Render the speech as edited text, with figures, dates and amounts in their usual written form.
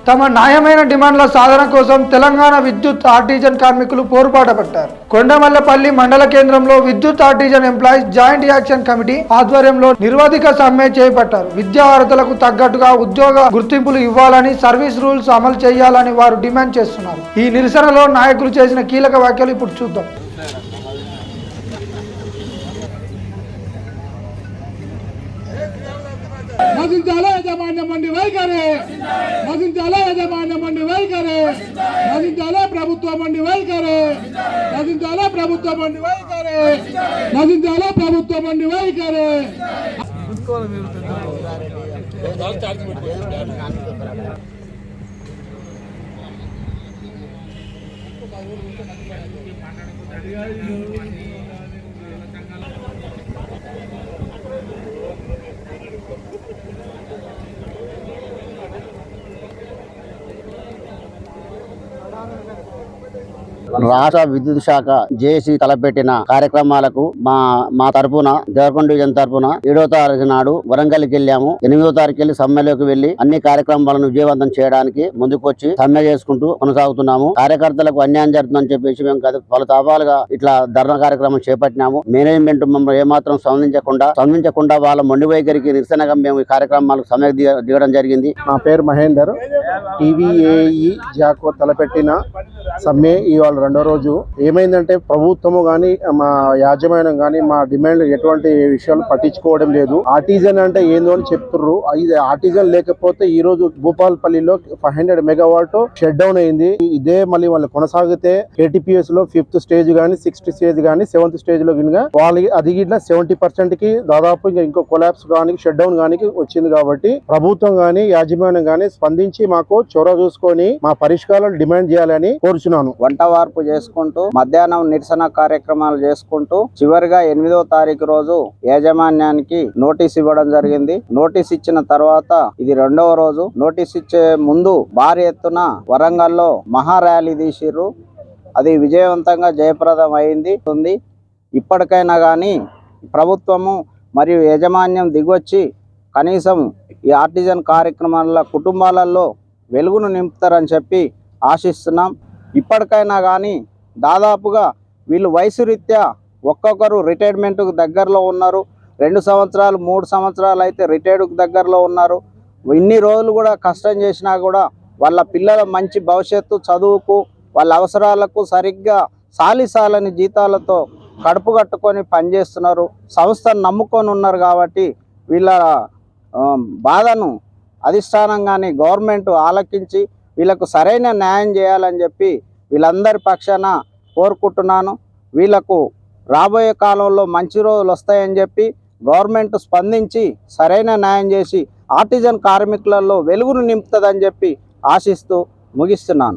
తమ న్యాయమైన డిమాండ్ల సాధన కోసం తెలంగాణ విద్యుత్ ఆర్టిజన్ కార్మికులు పోరుబాట పట్టారు. కొండమల్లపల్లి మండల కేంద్రంలో విద్యుత్ artisan employees joint action committee ఆధ్వర్యంలో నిర్వాధిక సమ్మె చేపట్టారు. విద్యా అర్హతలకు తగ్గట్టుగా ఉద్యోగ గుర్తింపులు ఇవ్వాలని, సర్వీస్ రూల్స్ అమలు చేయాలని వారు డిమాండ్ చేస్తున్నారు. ఈ నిరసనలో నాయకులు చేసిన కీలక వ్యాఖ్యలు ఇప్పుడు చూద్దాం. నశించాలే యజమాన్య మండి వైఖరి, నశించాలే యజమాన్య మండి వైఖరి, నశించాలే ప్రభుత్వ మండి వైఖరి, నశించాలే ప్రభుత్వ మండి వైఖరి, నశించాలే ప్రభుత్వ మండి వైఖరి. రాష్ట్ర విద్యుత్ శాఖ జేఏసీ తలపెట్టిన కార్యక్రమాలకు మా తరపున దేవరకొండ డివిజన్ తరపున 7వ తారీఖు నాడు వరంగల్కి వెళ్ళాము. 8వ తారీఖు వెళ్లి సమ్మెలోకి వెళ్లి అన్ని కార్యక్రమాలను విజయవంతం చేయడానికి ముందుకొచ్చి సమ్మె చేసుకుంటూ కొనసాగుతున్నాము. కార్యకర్తలకు అన్యాయం జరుగుతుందని చెప్పేసి మేము పలు దఫాలుగా ఇట్లా ధర్నా కార్యక్రమం చేపట్టినాము. మేనేజ్మెంట్ మమ్మల్ని ఏమాత్రం స్పందించకుండా వాళ్ళ మొండి వైఖరికి నిరసనగా మేము ఈ కార్యక్రమాలకు సమ్మె దిగడం జరిగింది. నా పేరు మహేందర్. టీవీఏఈ జాకో తలపెట్టిన సమ్మె ఇవాళ 2వ రోజు. ఏమైందంటే ప్రభుత్వము గాని మా యాజమాన్యం గాని మా డిమాండ్ ఎటువంటి విషయాలు పట్టించుకోవడం లేదు. ఆర్టిజన్ అంటే ఏందో అని చెప్తుర్రు. ఇది ఆర్టిజన్ లేకపోతే ఈ రోజు భూపాలపల్లిలో 500 మెగావాట్ షట్ డౌన్ అయింది. ఇదే మళ్ళీ వాళ్ళు కొనసాగితే KTPS లో 5th స్టేజ్ గానీ 6th స్టేజ్ గానీ 7th స్టేజ్ లో గినగా వాళ్ళకి అది గిట్లా 70% కి దాదాపు ఇంకో కొలాప్స్ గానీ షట్ డౌన్ గానీ వచ్చింది. కాబట్టి ప్రభుత్వం గానీ యాజమాన్యం గానీ స్పందించి మాకు చొరవ చూసుకొని మా పరిష్కారాలు డిమాండ్ చేయాలని కోరుచున్నాను. వంట వార్పు చేసుకుంటూ మధ్యాహ్నం నిరసన కార్యక్రమాలు చేసుకుంటూ చివరిగా 8వ తారీఖు రోజు యాజమాన్యానికి నోటీస్ ఇవ్వడం జరిగింది. నోటీస్ ఇచ్చిన తర్వాత ఇది 2వ రోజు. నోటీస్ ఇచ్చే ముందు భారీ ఎత్తున వరంగల్లో మహా ర్యాలీ తీసిర్రు. అది విజయవంతంగా జయప్రదం అయింది. ఇప్పటికైనా కానీ ప్రభుత్వము మరియు యాజమాన్యం దిగొచ్చి కనీసం ఈ ఆర్టిజన్ కార్యక్రమాల కుటుంబాలలో వెలుగును నింపుతారని చెప్పి ఆశిస్తున్నాం. ఇప్పటికైనా కానీ దాదాపుగా వీళ్ళు వయసు రీత్యా ఒక్కొక్కరు రిటైర్మెంట్కు దగ్గరలో ఉన్నారు. 2 సంవత్సరాలు 3 సంవత్సరాలు అయితే రిటైర్డ్కు దగ్గరలో ఉన్నారు. ఇన్ని రోజులు కూడా కష్టం చేసినా కూడా వాళ్ళ పిల్లల మంచి భవిష్యత్తు, చదువుకు, వాళ్ళ అవసరాలకు సరిగ్గా సాలిసాలని జీతాలతో కడుపు కట్టుకొని పనిచేస్తున్నారు. సంస్థను నమ్ముకొని ఉన్నారు. కాబట్టి వీళ్ళ బాధను అధిష్టానంగానే గవర్నమెంట్ ఆలకించి వీళ్ళకు సరైన న్యాయం చేయాలని చెప్పి వీళ్ళందరి పక్షాన కోరుకుంటున్నాను. వీళ్ళకు రాబోయే కాలంలో మంచి రోజులు వస్తాయని చెప్పి గవర్నమెంట్ స్పందించి సరైన న్యాయం చేసి ఆర్టిజన్ కార్మికులలో వెలుగును నింపుతుందని చెప్పి ఆశిస్తూ ముగిస్తున్నాను.